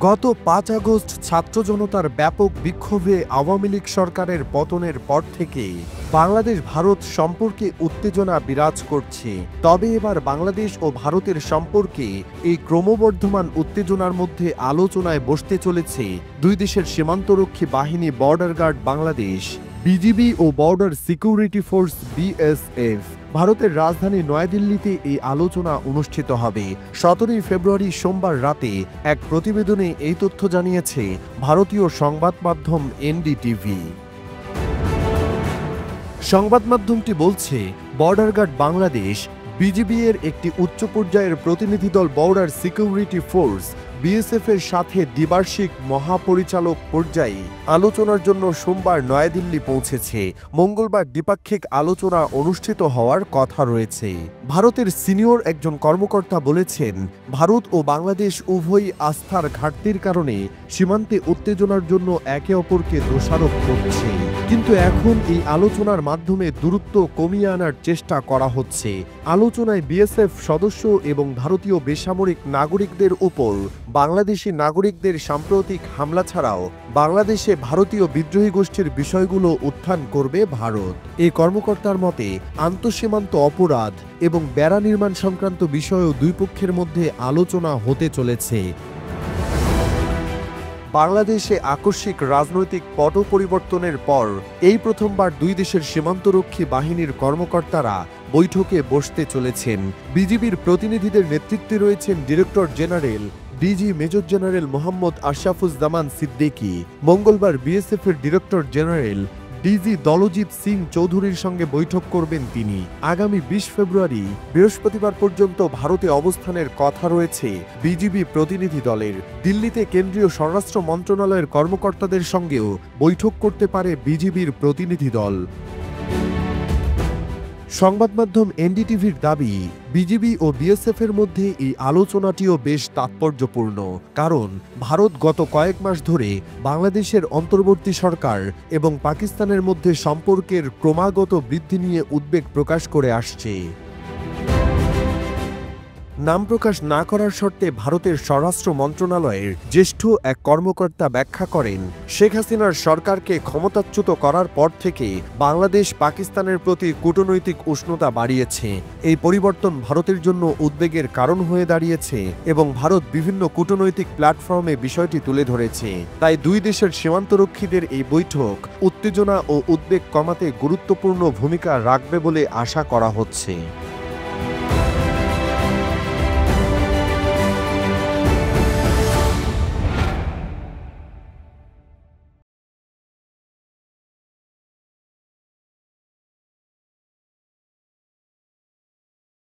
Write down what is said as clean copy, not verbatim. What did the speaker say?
গত ৫ আগস্ট ছাত্র জনতার ব্যাপক বিক্ষোভে আওয়ামী লীগ সরকারের পতনের পর থেকে বাংলাদেশ ভারত সম্পর্কে উত্তেজনা বিরাজ করছে। তবে এবার বাংলাদেশ ও ভারতের সম্পর্কে এই ক্রমবর্ধমান উত্তেজনার মধ্যে আলোচনায় বসতে চলেছে দুই দেশের সীমান্তরক্ষী বাহিনী বর্ডার গার্ড বাংলাদেশ, বিজিবি ও বর্ডার সিকিউরিটি ফোর্স বিএসএফ। ভারতের রাজধানী নয়াদিল্লিতে এই আলোচনা অনুষ্ঠিত হবে। ১৭ ফেব্রুয়ারি সোমবার রাতে এক প্রতিবেদনে এই তথ্য জানিয়েছে ভারতীয় সংবাদ মাধ্যম এনডিটিভি। সংবাদ মাধ্যমটি বলছে, বর্ডার গার্ড বাংলাদেশ বিজিবি এর একটি উচ্চ পর্যায়ের প্রতিনিধি দল বর্ডার সিকিউরিটি ফোর্স বিএসএফ এর সাথে দ্বিবার্ষিক মহাপরিচালক পর্যায়ে আলোচনার জন্য সোমবার নয়াদিল্লি পৌঁছেছে। মঙ্গলবার দ্বিপাক্ষিক আলোচনা অনুষ্ঠিত হওয়ার কথা রয়েছে। ভারতের সিনিয়র একজন কর্মকর্তা বলেছেন, ভারত ও বাংলাদেশ উভয়ই আস্থার ঘাটতির কারণে সীমান্তে উত্তেজনার জন্য একে অপরকে দোষারোপ করছে, কিন্তু এখন এই আলোচনার মাধ্যমে দূরত্ব কমিয়ে আনার চেষ্টা করা হচ্ছে। আলোচনায় বিএসএফ সদস্য এবং ভারতীয় বেসামরিক নাগরিকদের উপর বাংলাদেশি নাগরিকদের সাম্প্রতিক হামলা ছাড়াও বাংলাদেশে ভারতীয় বিদ্রোহী গোষ্ঠীর বিষয়গুলো উত্থান করবে ভারত। এই কর্মকর্তার মতে, আন্তঃসীমান্ত অপরাধ এবং বেড়া নির্মাণ সংক্রান্ত বিষয়েও দুই পক্ষের মধ্যে আলোচনা হতে চলেছে। বাংলাদেশে আকস্মিক রাজনৈতিক পট পরিবর্তনের পর এই প্রথমবার দুই দেশের সীমান্তরক্ষী বাহিনীর কর্মকর্তারা বৈঠকে বসতে চলেছেন। বিজিবির প্রতিনিধিদের নেতৃত্বে রয়েছেন director general DG major general Mohammad Ashrafuzzaman Siddiqui. মঙ্গলবার বিএসএফ এর director general DG Daljit Singh চৌধুরীর সঙ্গে বৈঠক করবেন তিনি। আগামী ২০ ফেব্রুয়ারি বৃহস্পতিবার পর্যন্ত ভারতে অবস্থানের কথা রয়েছে বিজিবি প্রতিনিধি দলের। দিল্লিতে কেন্দ্রীয় স্বরাষ্ট্র মন্ত্রণালয়ের কর্মকর্তাদের সঙ্গেও বৈঠক করতে পারে বিজিবির প্রতিনিধি দল। সংবাদ মাধ্যম এনডিটিভির দাবি, বিজিবি ও বিএসএফ এর মধ্যে এই আলোচনাটিও বেশ তাৎপর্যপূর্ণ, কারণ ভারত গত কয়েক মাস ধরে বাংলাদেশের অন্তর্বর্তী সরকার এবং পাকিস্তানের মধ্যে সম্পর্কের ক্রমাগত বৃদ্ধি নিয়ে উদ্বেগ প্রকাশ করে আসছে। নাম প্রকাশ না করার শর্তে ভারতের স্বরাষ্ট্র মন্ত্রণালয়ের জ্যেষ্ঠ এক কর্মকর্তা ব্যাখ্যা করেন, শেখ হাসিনার সরকারকে ক্ষমতাচ্যুত করার পর থেকে বাংলাদেশ পাকিস্তানের প্রতি কূটনৈতিক উষ্ণতা বাড়িয়েছে। এই পরিবর্তন ভারতের জন্য উদ্বেগের কারণ হয়ে দাঁড়িয়েছে এবং ভারত বিভিন্ন কূটনৈতিক প্ল্যাটফর্মে বিষয়টি তুলে ধরেছে। তাই দুই দেশের সীমান্তরক্ষীদের এই বৈঠক উত্তেজনা ও উদ্বেগ কমাতে গুরুত্বপূর্ণ ভূমিকা রাখবে বলে আশা করা হচ্ছে।